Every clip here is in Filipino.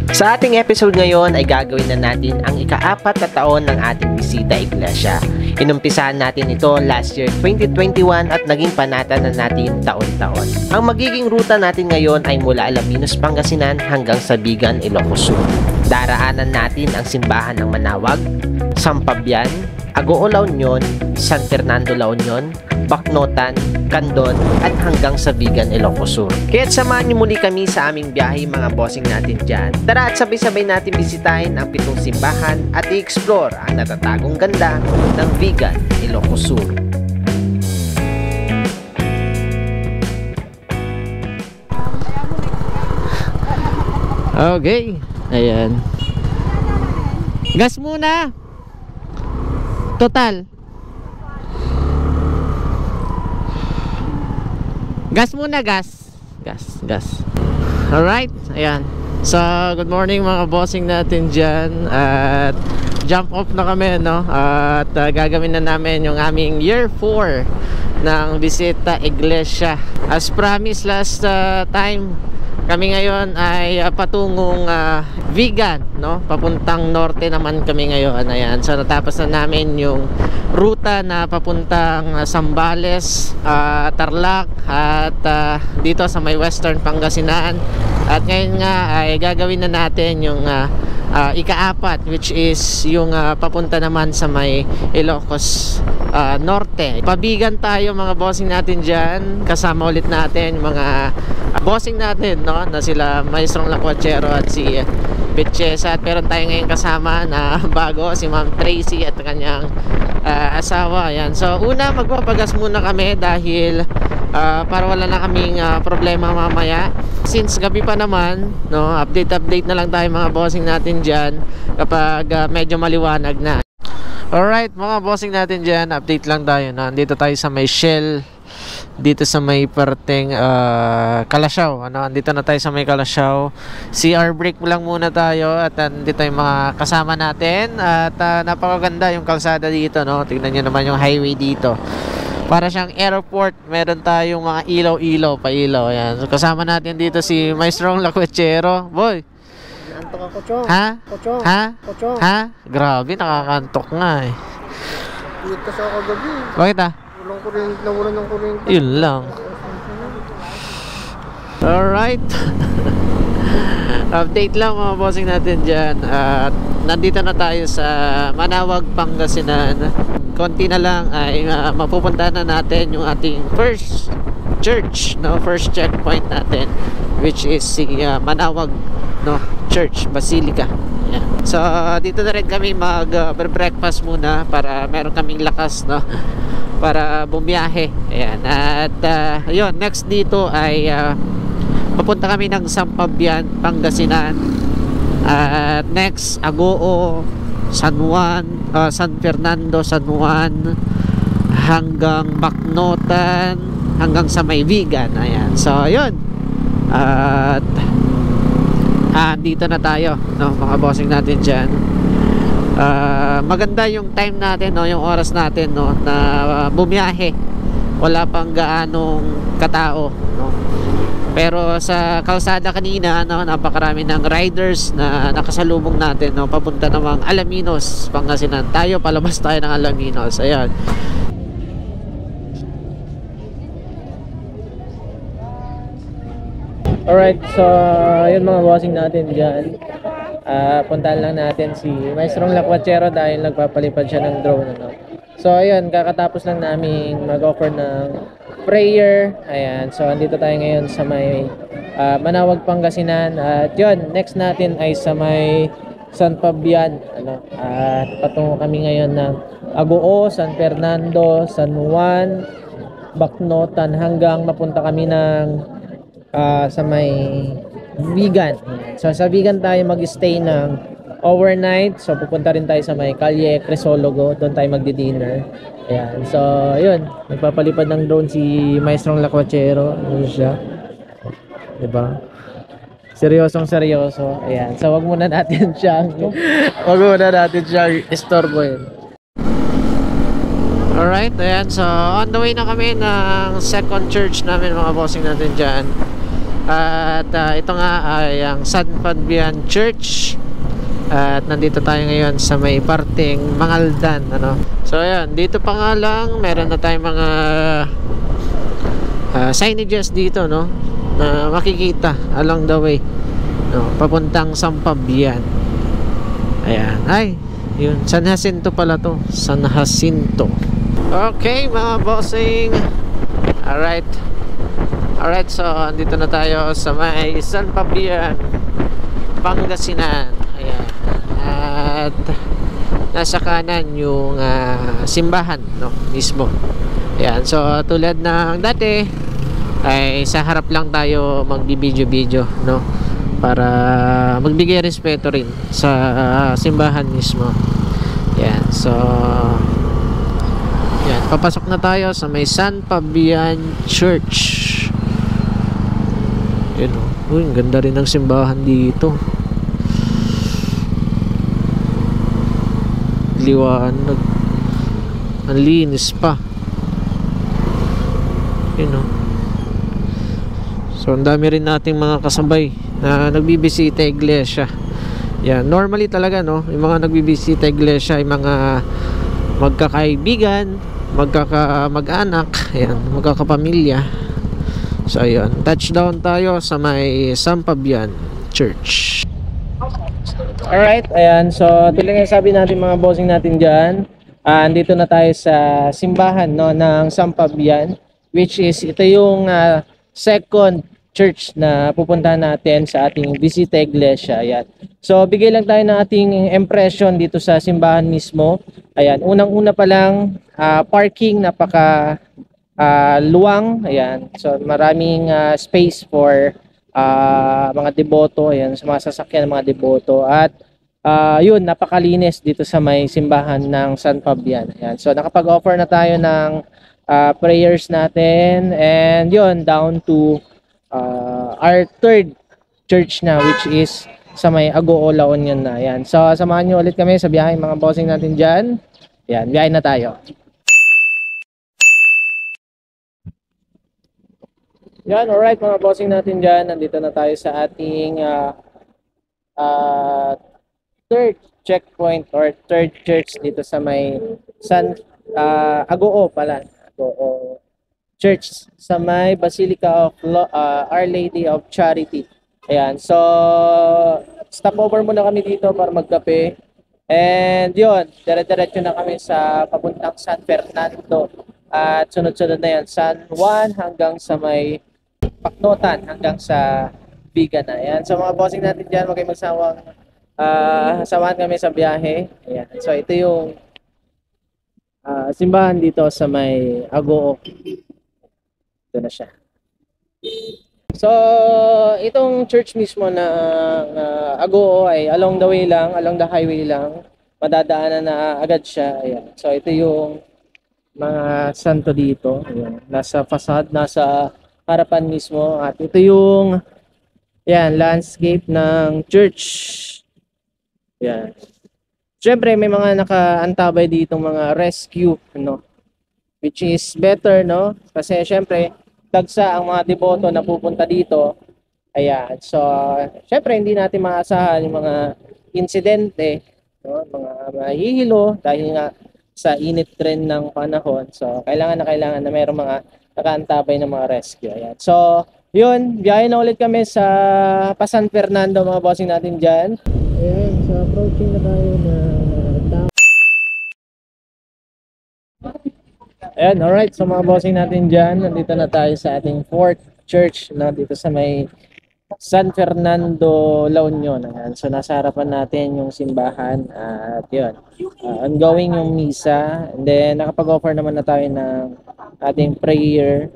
Sa ating episode ngayon ay gagawin na natin ang ika-4 na taon ng ating bisita iglesia. Inumpisahan natin ito last year 2021 at naging panata na natin taon-taon. Ang magiging ruta natin ngayon ay mula Alaminos, Pangasinan hanggang Sabigan, Ilocos Sur. Daraanan natin ang simbahan ng Manawag, Sampabian, Agoo La Union, San Fernando La Union, Bacnotan, Candon at hanggang Sabigan, Ilocos Sur. Kaya't samahan niyo muli kami sa aming biyahe mga bossing natin dyan. Tara at sabay-sabay natin bisitahin ang 7 simbahan at i-explore ang natatagong ganda ng Vigan, Ilocos Sur. Okay, ayan. Gas muna. Total. Gas muna, gas. Alright, ayan. So, good morning mga bossing natin dyan. At jump off na kami, no? At gagawin na namin yung aming year 4 ng Bisita Iglesia. As promised last time, kami ngayon ay patungong Vigan, no? Papuntang norte naman kami ngayon. Ayan. So natapos na namin yung ruta na papuntang Zambales, Tarlac at dito sa may Western Pangasinan. At ngayon nga ay gagawin na natin yung ika-4, which is yung papunta naman sa may Ilocos Norte. Pabigan tayo mga bossing natin dyan. Kasama ulit natin yung mga bossing natin, no? Na sila Maestrong Lacuachero at si Betchesa. At meron tayo ngayon kasama na bago, si Ma'am Tracy at kanyang asawa. Ayan. So una magpapagas muna kami dahil para wala na kaming problema mamaya. Since gabi pa naman, no, update na lang tayo mga bossing natin dyan kapag medyo maliwanag na. Alright mga bossing natin dyan, update lang tayo, no? Andito tayo sa may Shell, dito sa may parteng Kalasyaw, ano? Andito na tayo sa may Kalasyaw. CR break lang muna tayo at andito yung mga kasama natin. At napakaganda yung kalsada dito, no? Tignan nyo naman yung highway dito. Para siyang airport, meron tayong mga ilaw-ilaw, pa-ilaw. Ayan. So, kasama natin dito si Maestrong Lacuachero. Boy! Nakantok ako, Chong. Ha? Kochong. Ha? Kochong. Ha? Grabe, nakakantok nga eh. Piyot kasi ako kagabi. Bakit Walang kuryente, nawalan ng kuryente. Yun lang. Alright. Update lang mga bossing natin dyan. At nandito na tayo sa Manawag, Pangasinan. Konti na lang ay mapupunta na natin yung ating first church, no? First checkpoint natin, which is si Manawag, no? Church, Basilica. Yeah. So dito na rin kami mag-breakfast muna para meron kaming lakas, no? Para bumiyahe. Ayan. At yun, next dito ay papunta kami ng Sampabian, Pangasinan. At next, Agoo, San Juan, San Fernando, San Juan, hanggang Bacnotan, hanggang sa may Vigan. Ayan. So, yun. At dito na tayo, no, mga bossing natin dyan. Maganda yung time natin, no, yung oras natin, no, na bumiyahe. Wala pang gaanong katao, no. Pero sa kalsada kanina, no, napakarami ng riders na nakasalubong natin, no, papunta namang Alaminos, Pangasinan. Tayo, palabas tayo ng Alaminos. Ayan. Alright, so yun mga bossing natin dyan. Puntahan lang natin si Maestrong Lacuachero dahil nagpapalipad siya ng drone, ano. So ayun, kakatapos lang namin mag-offer ng prayer. Ayan, so andito tayo ngayon sa may Manawag, Pangasinan. At yun, next natin ay sa may San Fabian, ano. At patungo kami ngayon ng Agoo, San Fernando, San Juan, Bacnotan hanggang mapunta kami ng sa may Vigan. So sa Vigan tayo mag-stay ng overnight. So pupunta rin tayo sa may Calle Crisologo, doon tayo magdi-dinner. Ayan. So yun, nagpapalipad ng drone si Maestrong Lacuachero. Ano siya? Diba? Seryosong seryoso. Ayan. So wag muna natin siyang istorbohin. Alright, ayan. So on the way na kami ng second church namin mga bossing natin dyan. At ito nga ay ang San Fabian Church. At nandito tayo ngayon sa may parteng Mangaldan, ano. So ayan, dito pa nga lang meron na tayong mga signages dito, no, na makikita along the way, no, papuntang San Fabian. Ayan, ay yun, San Jacinto pala to, San Jacinto. Okay mga bossing, alright, so andito na tayo sa may San Fabian, Pangasinan. Ayan. At nasa kanan yung simbahan, no, mismo. Ayan. So tulad ng dati ay sa harap lang tayo magbibideo-video, no, para magbigay respeto rin sa simbahan mismo. Ayan. So ayan, papasok na tayo sa may San Fabian Church. Ayan, oh. Uy, ang ganda rin ng simbahan dito. Liwanag, ang linis pa, you know. So ang dami rin nating mga kasabay na nagbibisita iglesia. Yan, normally talaga, no, yung mga nagbibisita iglesia ay mga magkakaibigan, magkakamag-anak, ayan, magkakapamilya. So ayun, touchdown tayo sa may San Fabian Church. Alright, ayan. So, tulad nga sabi natin mga bossing natin dyan, andito na tayo sa simbahan, no, ng San Fabian, which is ito yung second church na pupuntahan natin sa ating Visita Iglesia. Ayan. So, bigay lang tayo ng ating impression dito sa simbahan mismo. Ayan, unang-una pa lang, parking, napaka luwang. Ayan. So, maraming space for mga deboto, ayan, sa mga sasakyan ng mga deboto. At yun, napakalinis dito sa may simbahan ng San Fabian. Ayan. So nakapag-offer na tayo ng prayers natin, and yun, down to our third church na, which is sa may Agoo, La Union na. Ayan. So samahan nyo ulit kami sa biyahe mga bossing natin dyan. Ayan, biyahe na tayo. Yan, alright mga bossing natin dyan, nandito na tayo sa ating third checkpoint or third church dito sa may Agoo pala, Agoo Church, sa may Basilica of Our Lady of Charity. Ayan, so stop over muna kami dito para magkape, and yun, dire-diretso na kami sa papuntang San Fernando, at sunod-sunod na yan, San Juan hanggang sa may Paknotan hanggang sa Bigan na. Ayan. So mga bossing natin dyan, huwag kayong magsawang samahan kami sa biyahe. Ayan. So ito yung simbahan dito sa may Agoo. Ito na siya. So itong church mismo na Agoo ay along the way lang, along the highway lang. Madadaanan na agad siya. Ayan. So ito yung mga santo dito. Ayan. Nasa facade, nasa harapan mismo, at ito yung yan, landscape ng church. Yan. Siyempre may mga nakaantabay dito mga rescue, no, which is better, no, kasi siyempre dagsa ang mga deboto na pupunta dito. Ayan. So siyempre hindi natin maasahan yung mga insidente, no, mga mahihilo dahil nga sa init rin ng panahon. So kailangan na mayroong mga nakaantabay ng mga rescue. Ayan. So, yun, biyahe na ulit kami sa San Fernando mga bossing natin dyan. Ayan, so approaching na tayo na ayan, alright. So mga bossing natin dyan, nandito na tayo sa ating fourth church na dito sa may San Fernando, La Union. Ayan. So nasa harapan natin yung simbahan, at yun, ongoing yung misa, and then nakapag-offer naman na tayo ng ating prayer.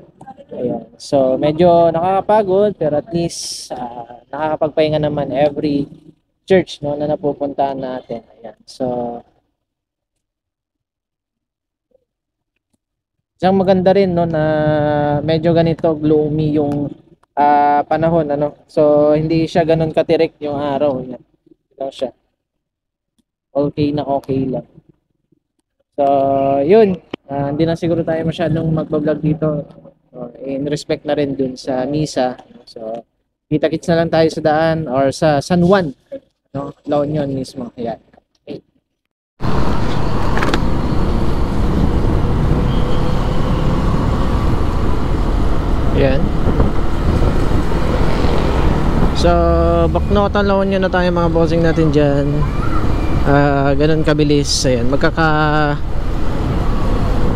Ayan. So medyo nakakapagod, pero at least nakakapagpahinga naman every church, no, na napupuntahan natin. Ayan. So isang maganda rin, no, na medyo ganito gloomy yung panahon, ano. So hindi siya ganun katirik yung araw. Ayan. Ito siya. Okay na okay lang. So yun, hindi na siguro tayo masyadong magbablog dito, in respect na rin dun sa misa. So Kita-kits na lang tayo sa daan or sa San Juan, no? La Union mismo. Ayan. Okay. Ayan. So, Baknotan, La Union na tayo mga bossing natin dyan. Ganun kabilis. Ayan.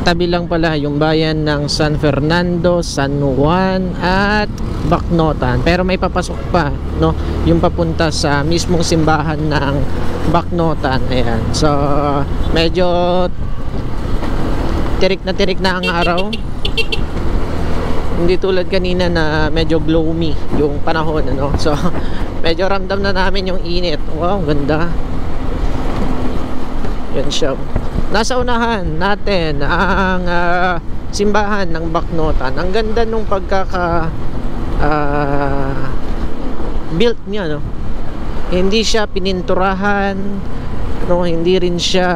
Tabi lang pala yung bayan ng San Fernando, San Juan at Baknotan, pero may papasok pa, no, yung papunta sa mismong simbahan ng Baknotan. Ayan, so medyo tirik na ang araw, hindi tulad kanina na medyo gloomy yung panahon, ano. So medyo ramdam na namin yung init. Wow, ganda. Yan siya. Nasa unahan natin ang simbahan ng Baknotan. Ang ganda nung pagkaka built niya, no. Hindi siya pininturahan, no, hindi rin siya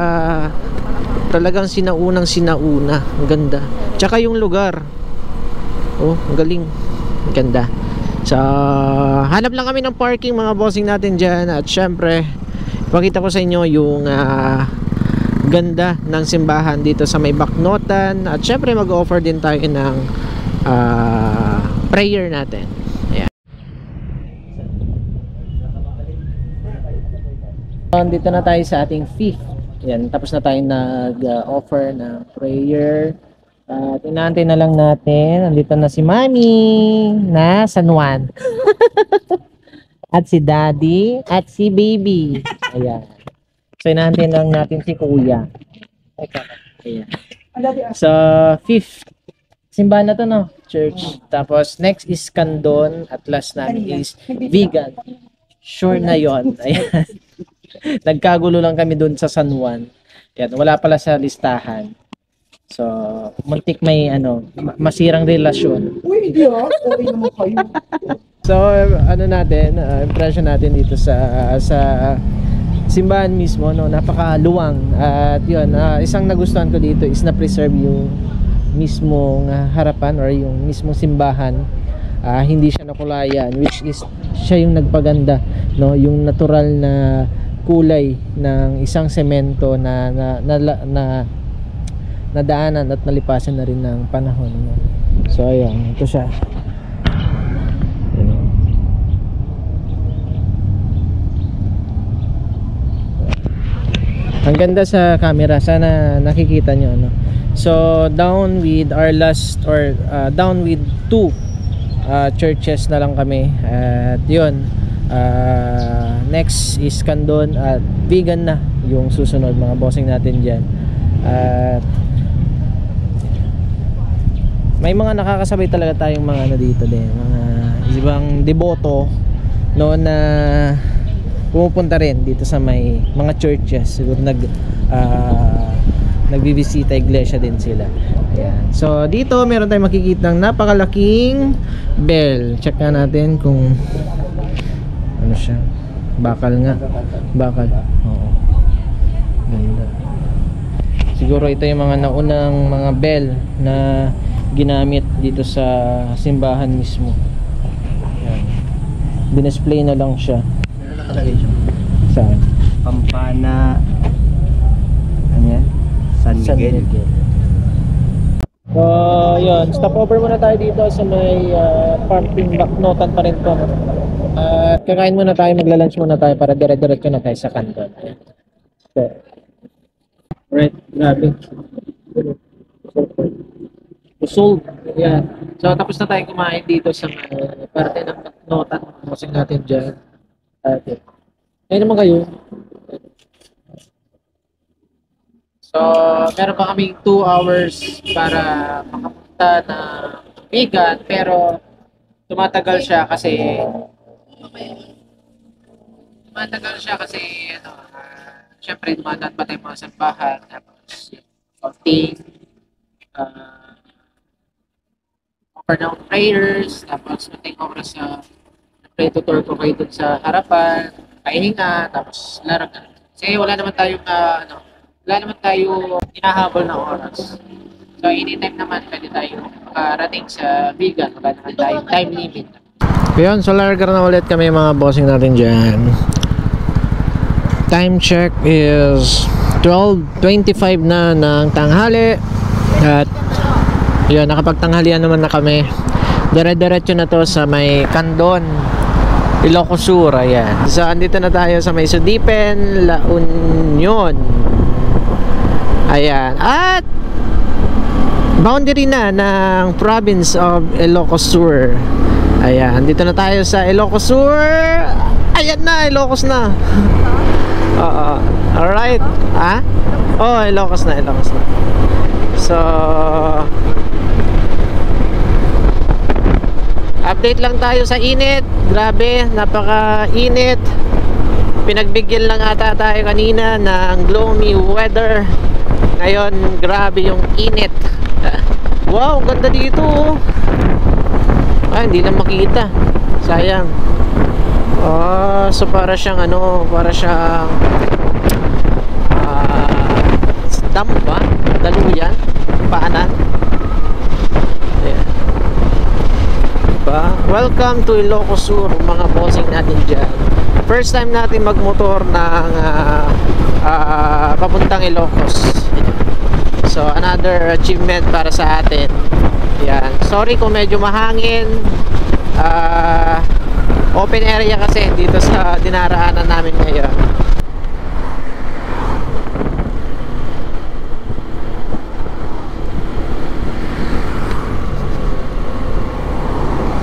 talagang sinauna. Ang ganda. Tsaka yung lugar. Oh, ang galing. Ang ganda. So, hanap lang kami ng parking mga bossing natin dyan. At syempre, pakita ko sa inyo yung ganda ng simbahan dito sa may Baknotan. At syempre mag-offer din tayo ng prayer natin. Ayan. Dito na tayo sa ating fifth. Ayan, tapos na tayo nag-offer ng prayer. At inaantay na lang natin. Andito na si Mami na San Juan. At si Daddy at si Baby. Ayan. So, inaantay lang natin si Kuya. Ayan. So, fifth simbahan na to, no? Church. Tapos, next is Candon. At last namin is Vegan. Sure na yon. Ayan. Nagkagulo lang kami dun sa San Juan. Ayan. Wala pala sa listahan. So, muntik may masirang relasyon. Uy, hindi okay naman kayo. So, natin, impression natin dito sa simbahan mismo, no, napakaluwang. At yun, isang nagustuhan ko dito is na-preserve yung mismong harapan or yung mismong simbahan. Hindi siya nakulayan, which is siya yung nagpaganda, no, yung natural na kulay ng isang semento na nadaanan at nalipasan na rin ng panahon, no? So ayun, ito siya. Ang ganda sa camera, sana nakikita nyo, no? So down with our last or down with two churches na lang kami. At yun, next is Candon at Vegan na yung susunod mga bossing natin dyan. At may mga nakakasabay talaga tayong mga dito din, mga ibang deboto, no, na pumupunta rin dito sa may mga churches. Siguro nagbibisita iglesia din sila. Ayan. So dito meron tayong makikita ng napakalaking bell. Check nga natin kung ano siya. Bakal nga. Bakal. Oo. Ganda. Siguro ito yung mga naunang mga bell na ginamit dito sa simbahan mismo. Ayan. Dinisplay na lang siya. Nakalagay siya. Saan? Pampana. Ano yan? San Miguel. So, yun. Stop over muna tayo dito sa may parking Baknotan pa rin to. At kakain muna tayo, magla-lunch muna tayo para dire-diretso na tayo sa Candon. So, alright, grabe. Sold. Yan. So, tapos na tayo kumain dito sa may parte ng Baknotan. Masing natin dyan. Okay. Ngayon naman kayo. So, meron pa kaming 2 hours para makapunta ng Vegan, pero tumatagal siya kasi syempre dumadaan pa tayong mga sambahan, tapos counting, offer ng prayers, tapos mating oras sa tutor ko kayo dun sa harapan, pahinga, tapos larag na. Kasi wala naman tayong hinahabol na oras. So anytime naman pwede tayo makarating sa Vegan, wala naman tayong time limit. Yun, so largar na ulit kami mga bossing natin dyan. Time check is 12:25 na ng tanghali. At yun, nakapagtanghalian naman na kami. Dire-diretso na to sa may Candon, Ilocos Sur. Ayan. So andito na tayo sa may Sudipen, La Union. Ayan. At boundary na ng province of Ilocos Sur. Ayan, dito na tayo sa Ilocos Sur. Ayan na, Ilocos na. Alright. Ha? Oh, Ilocos na, Ilocos na. So update lang tayo sa init. Grabe, napaka-init. Pinagbigyan lang ata tayo kanina ng gloomy weather. Ngayon, grabe yung init. Wow, ganda dito. Ay, hindi lang makita. Sayang. So para siyang ano, para siyang dam ba? Daluyan? Paanan? Ayan. Diba? Welcome to Ilocos Sur, mga bossing natin dyan. First time natin magmotor ng papuntang Ilocos. So another achievement para sa atin. Yan. Sorry kung medyo mahangin. Open area kasi dito sa dinaraanan namin ngayon.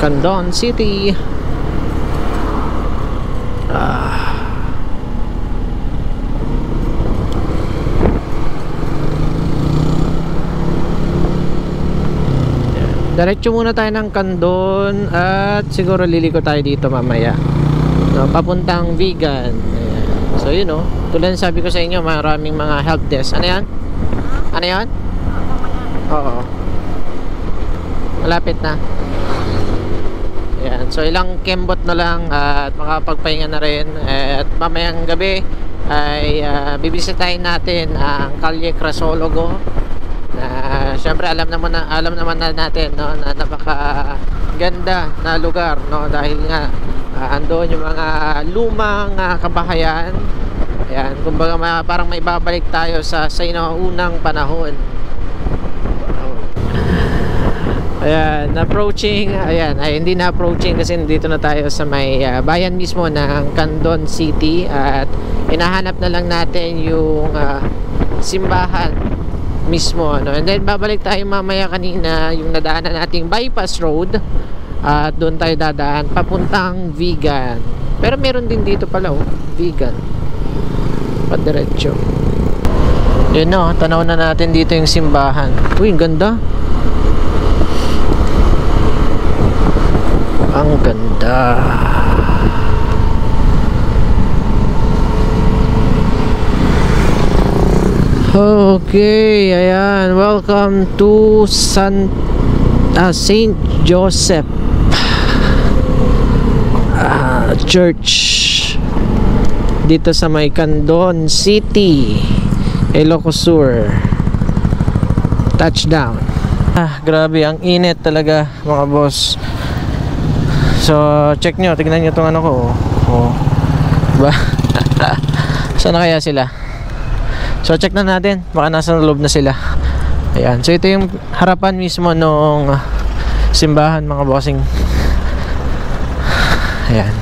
Candon City. Diretso muna tayo ng Candon at siguro liliko tayo dito mamaya, no, papuntang Vegan. Ayan. So yun, no, tulad ng sabi ko sa inyo, maraming mga help desk. Ano yan? Ano yan? Oo, malapit na. Ayan. So ilang kembot na lang at makapagpahinga na rin. At mamayang gabi ay bibisitahin natin ang Calle Crisologo. Siyempre alam naman na natin, no, na napaka ganda na lugar, no, dahil nga andoon yung mga lumang kabahayan. Ayan, kumbaga parang may babalik tayo sa unang panahon. Ayan, approaching. Ayan, ay hindi na approaching kasi dito na tayo sa may bayan mismo ng Candon City. At hinahanap na lang natin yung simbahan mismo, ano. And then babalik tayo mamaya kanina yung nadaanan nating bypass road. At doon tayo dadaan papuntang Vegan. Pero meron din dito pala, oh, Vegan. Padiretso. Yun, no, tanaw na natin dito yung simbahan. Uy, ang ganda. Ang ganda. Okay, ayan. Welcome to Saint Joseph Church dito sa may Candon City, Ilocos Sur. Touchdown. Grabe, ang init talaga, mga boss. So, check nyo, tignan nyo itong ano ko. Oh. Diba? Saan na kaya sila? So, check na natin. Baka nasa loob na sila. Ayan. So, ito yung harapan mismo nung simbahan, mga bossing. Ayan.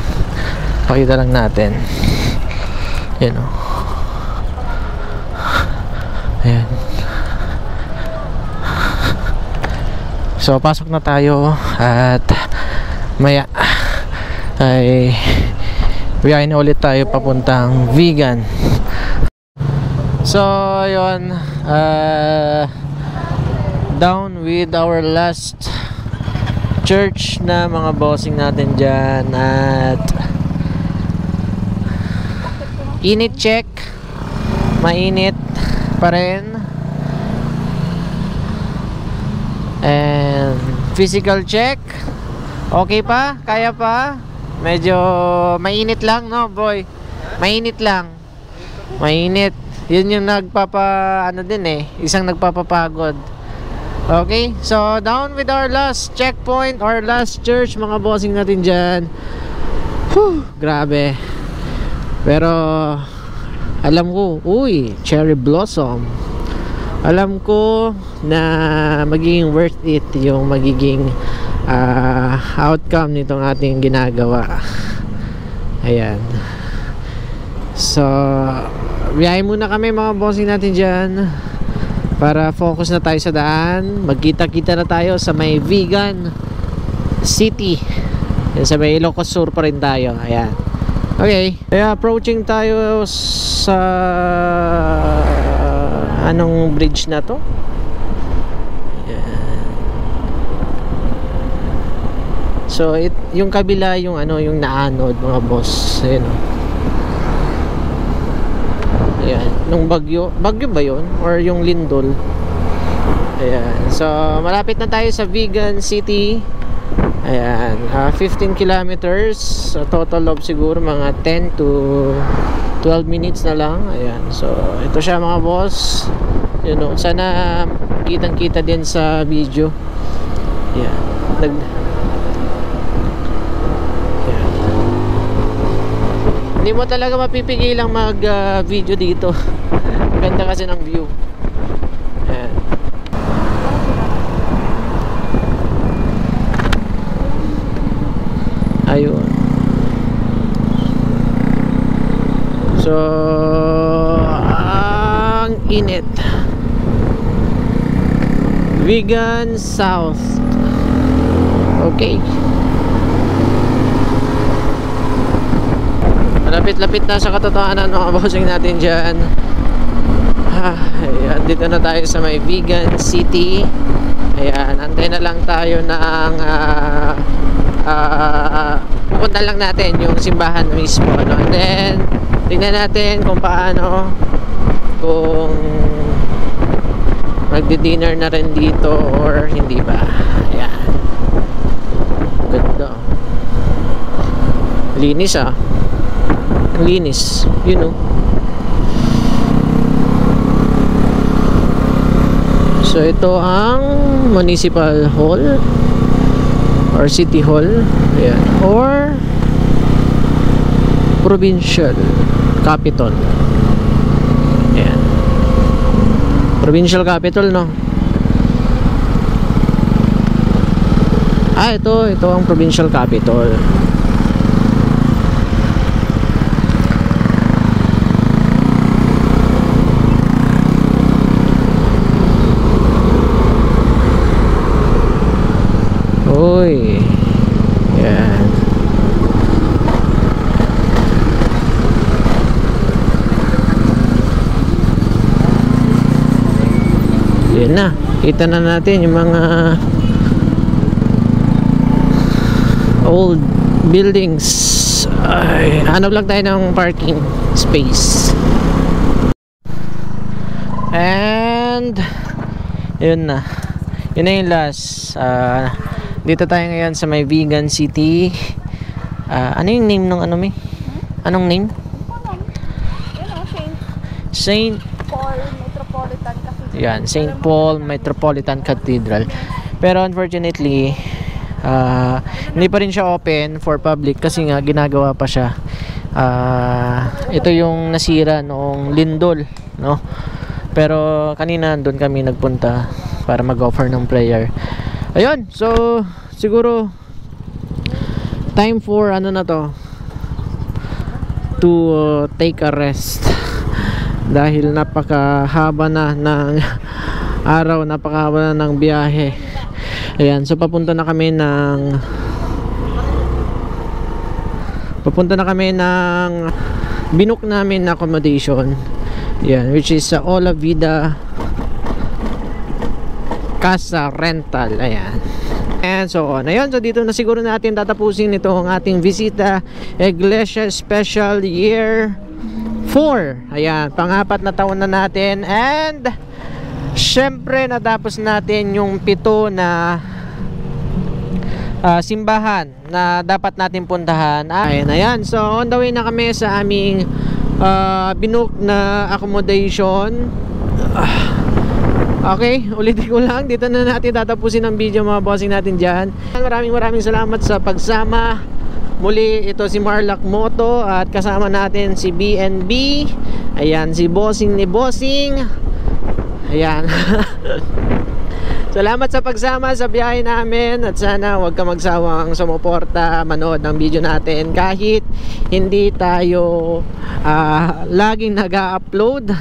Pakita lang natin. Ayan, o. Ayan. So, pasok na tayo. At maya ay biyahe na ulit tayo papuntang Vegan. So yun, down with our last church na mga bossing natin dyan. At init check, mainit pa rin. And physical check, okay pa? Kaya pa? Medyo mainit lang, no, boy? Mainit lang. Mainit. Yun yung ano din eh, isang nagpapapagod. Okay, so down with our last checkpoint, our last church mga bossing natin dyan. Whew, grabe. Pero alam ko, uy, cherry blossom. Alam ko na magiging worth it yung magiging outcome nitong ating ginagawa. Ayan. So biyahe muna kami mga bossing natin dyan para focus na tayo sa daan. Magkita-kita na tayo sa may Vigan City. Yan, sa may Ilocos Sur pa rin tayo. Ayan. Okay. Kaya approaching tayo sa anong bridge na to? Ayan. So yung kabila yung yung naanod mga boss. Ayan. Ayan, nung bagyo ba yun? Or yung lindol? Ayan, so malapit na tayo sa Vigan City. Ayan, 15 kilometers. So total of siguro mga 10 to 12 minutes na lang. Ayan, so ito siya mga boss. Sana kitang-kita din sa video. Ayan, hindi mo talaga mapipigilang mag video dito. Ganda kasi ng view. Ayan. Ayun. So ang init. Vigan South. Okay. Lapit-lapit na sa katotohanan mga bossing natin dyan. Ayan, dito na tayo sa may Vigan City. Ayan, antay na lang tayo ng pupunta lang natin yung simbahan mismo, no? And then tingnan natin kung paano, kung magdi-dinner na rin dito or hindi ba. Ayan, ganda, linis linis, So ito ang Municipal Hall or City Hall. Ayan. Or Provincial Capital. Ayan. Provincial Capital, no? Ito ang Provincial Capital. Uy, yan. Yan na, kita na natin yung mga old buildings. Ay, hanap lang tayo ng parking space. And yun na yung last. Dito tayo ngayon sa may Vigan City. Ano yung name ng Anong name? Saint Paul Metropolitan Cathedral. Yan, Saint Paul Metropolitan Cathedral. Pero unfortunately, hindi pa rin siya open for public kasi nga ginagawa pa siya. Ito yung nasira noong lindol, no? Pero kanina doon kami nagpunta para mag-offer ng prayer. Ayun, so siguro time for to take a rest dahil napakahaba na ng araw, napakahaba na ng biyahe. Ayan, so papunta na kami ng binook namin na accommodation. Ayan, which is sa Ola Vida Casa Rental. Ayan. And so on. Ayun, so dito na siguro natin tatapusin itong ating Visita Iglesia Special Year 4. Ayan, pang-apat na taon na natin. And syempre natapos natin yung 7 na simbahan na dapat natin puntahan. Ayan. So on the way na kami sa aming binook na accommodation. Okay, ulitin ko lang, dito na natin tatapusin ang video mga bossing natin dyan. Maraming salamat sa pagsama. Muli, ito si Marlac Moto at kasama natin si BNB. Ayan, si bossing ni bossing. Ayan. Salamat sa pagsama sa biyahe namin at sana huwag ka magsawang sumuporta, manood ng video natin kahit hindi tayo laging nag-upload.